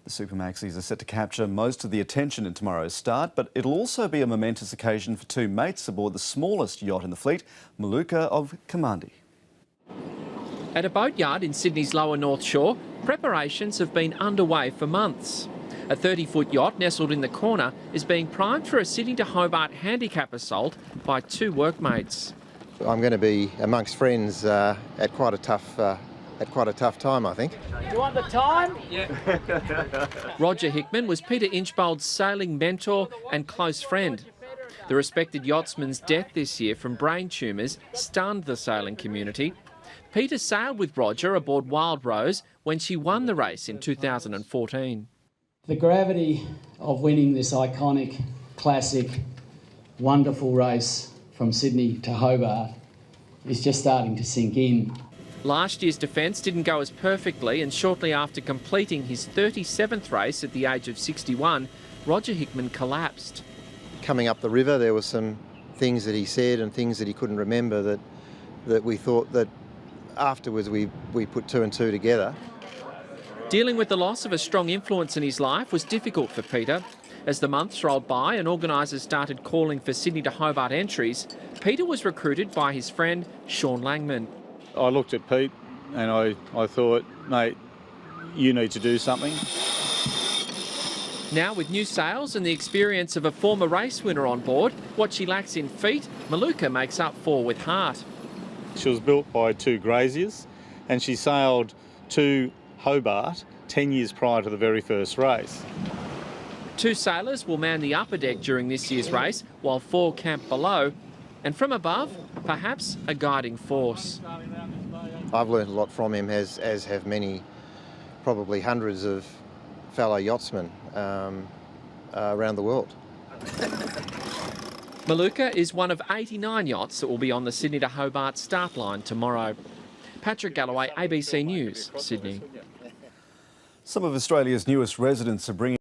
The Supermaxis are set to capture most of the attention in tomorrow's start, but it'll also be a momentous occasion for two mates aboard the smallest yacht in the fleet, Maluka of Kamandi. At a boatyard in Sydney's lower North Shore, preparations have been underway for months. A 30-foot yacht nestled in the corner is being primed for a Sydney to Hobart handicap assault by two workmates. I'm going to be amongst friends at quite a tough time, I think. You want the time? Yeah. Roger Hickman was Peter Inchbold's sailing mentor and close friend. The respected yachtsman's death this year from brain tumours stunned the sailing community. Peter sailed with Roger aboard Wild Rose when she won the race in 2014. The gravity of winning this iconic, classic, wonderful race from Sydney to Hobart is just starting to sink in. Last year's defence didn't go as perfectly, and shortly after completing his 37th race at the age of 61, Roger Hickman collapsed. Coming up the river, there were some things that he said and things that he couldn't remember that we thought that afterwards we put two and two together. Dealing with the loss of a strong influence in his life was difficult for Peter. As the months rolled by and organisers started calling for Sydney to Hobart entries, Peter was recruited by his friend Sean Langman. I looked at Pete and I thought, mate, you need to do something. Now with new sails and the experience of a former race winner on board, what she lacks in feet, Maluka makes up for with heart. She was built by two graziers and she sailed to Hobart 10 years prior to the very first race. Two sailors will man the upper deck during this year's race, while four camp below. And from above, perhaps a guiding force. I've learned a lot from him, as have many, probably hundreds of fellow yachtsmen around the world. Maluka is one of 89 yachts that will be on the Sydney to Hobart start line tomorrow. Patrick Galloway, ABC News, Sydney. Some of Australia's newest residents are bringing